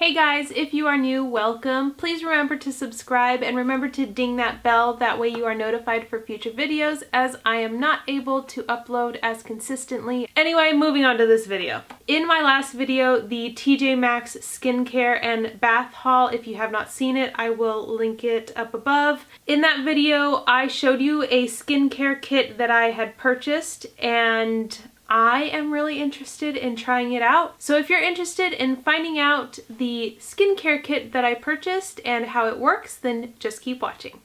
Hey guys, if you are new, welcome. Please remember to subscribe and remember to ding that bell. That way you are notified for future videos, as I am not able to upload as consistently. Anyway, moving on to this video. In my last video, the TJ Maxx skincare and bath haul, if you have not seen it, I will link it up above. In that video, I showed you a skincare kit that I had purchased, and I am really interested in trying it out. So if you're interested in finding out the skincare kit that I purchased and how it works, then just keep watching.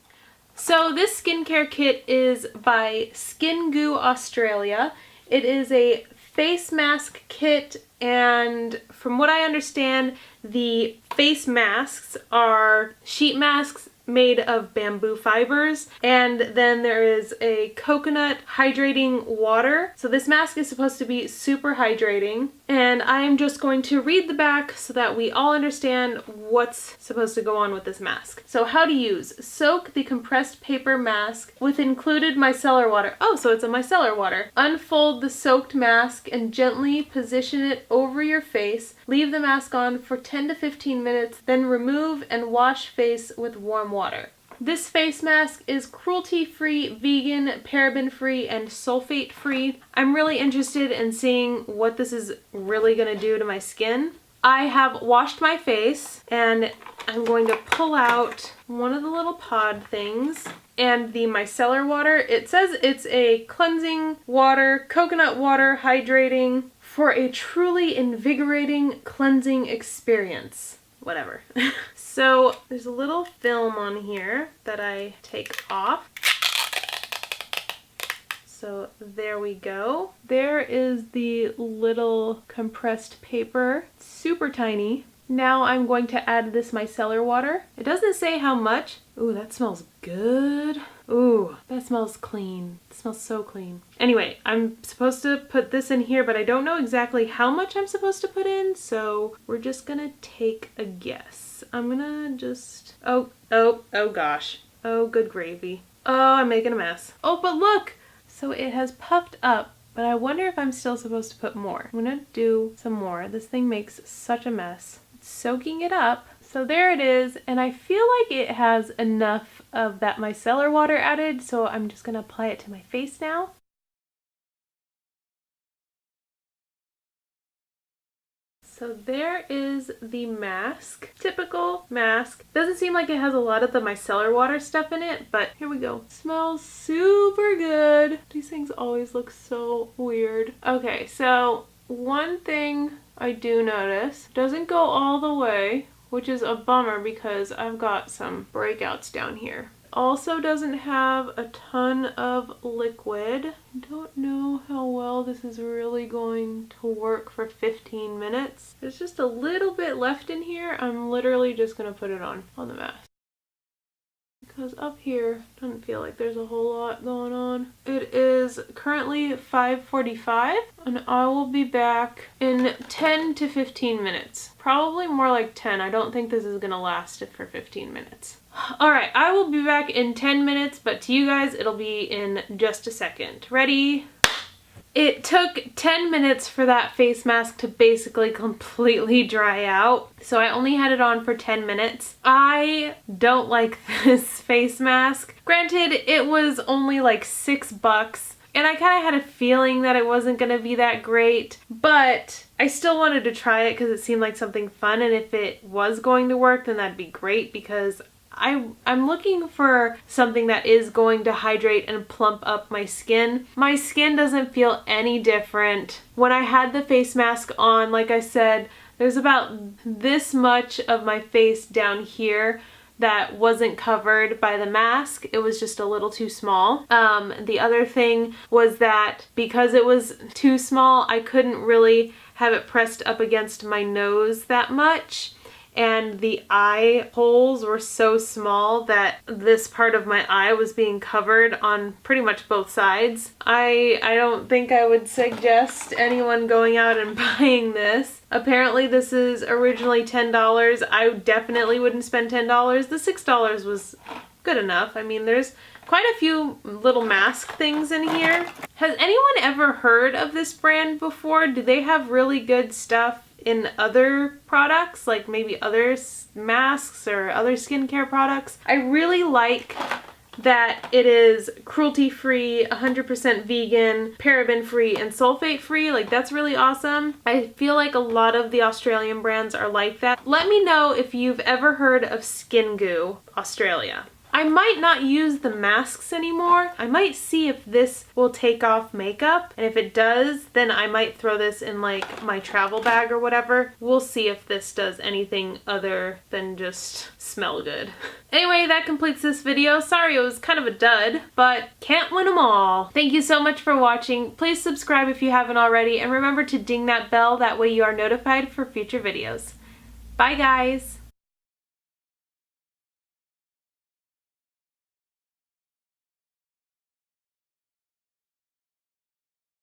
So this skincare kit is by Skin Goo Australia. It is a face mask kit, and from what I understand, the face masks are sheet masks made of bamboo fibers, and then there is a coconut hydrating water. So this mask is supposed to be super hydrating, and I'm just going to read the back so that we all understand what's supposed to go on with this mask. So how to use: soak the compressed paper mask with included micellar water. Oh, so it's a micellar water. Unfold the soaked mask and gently position it over your face. Leave the mask on for 10 to 15 minutes, then remove and wash face with warm water. This face mask is cruelty-free, vegan, paraben-free, and sulfate-free. I'm really interested in seeing what this is really going to do to my skin. I have washed my face, and I'm going to pull out one of the little pod things and the micellar water. It says it's a cleansing water, coconut water, hydrating, for a truly invigorating cleansing experience. Whatever. So there's a little film on here that I take off. So there we go. There is the little compressed paper. Super tiny. Now I'm going to add this micellar water. It doesn't say how much. Ooh, that smells good. Ooh, that smells clean. It smells so clean. Anyway, I'm supposed to put this in here, but I don't know exactly how much I'm supposed to put in, so we're just gonna take a guess. I'm gonna just... Oh gosh. Oh, good gravy. Oh, I'm making a mess. Oh, but look! So it has puffed up, but I wonder if I'm still supposed to put more. I'm gonna do some more. This thing makes such a mess. It's soaking it up. So there it is, and I feel like it has enough of that micellar water added, so I'm just gonna apply it to my face now. So there is the mask. Typical mask. Doesn't seem like it has a lot of the micellar water stuff in it, but here we go. Smells super good. These things always look so weird. Okay, so one thing I do notice, doesn't go all the way, which is a bummer because I've got some breakouts down here. Also doesn't have a ton of liquid. I don't know how well this is really going to work for 15 minutes. There's just a little bit left in here. I'm literally just gonna put it on the mask, because up here doesn't feel like there's a whole lot going on. It is currently 5:45, and I will be back in 10 to 15 minutes. Probably more like 10. I don't think this is gonna last for 15 minutes. Alright, I will be back in 10 minutes, but to you guys, it'll be in just a second. Ready? It took 10 minutes for that face mask to basically completely dry out, so I only had it on for 10 minutes. I don't like this face mask. Granted, it was only like $6, and I kind of had a feeling that it wasn't going to be that great, but I still wanted to try it because it seemed like something fun, and if it was going to work, then that'd be great, because I'm looking for something that is going to hydrate and plump up my skin. My skin doesn't feel any different. When I had the face mask on, like I said, there's about this much of my face down here that wasn't covered by the mask. It was just a little too small. The other thing was that because it was too small, I couldn't really have it pressed up against my nose that much. And the eye holes were so small that this part of my eye was being covered on pretty much both sides. I don't think I would suggest anyone going out and buying this. Apparently this is originally $10. I definitely wouldn't spend $10. The $6 was good enough. I mean, there's quite a few little mask things in here. Has anyone ever heard of this brand before? Do they have really good stuff? in other products, like maybe other masks or other skincare products. I really like that it is cruelty-free, 100% vegan, paraben-free, and sulfate-free. Like, that's really awesome. I feel like a lot of the Australian brands are like that. Let me know if you've ever heard of Skin Goo Australia. I might not use the masks anymore. I might see if this will take off makeup, and if it does, then I might throw this in like my travel bag or whatever. We'll see if this does anything other than just smell good. Anyway, that completes this video. Sorry it was kind of a dud, but can't win them all. Thank you so much for watching. Please subscribe if you haven't already, and remember to ding that bell, that way you are notified for future videos. Bye guys!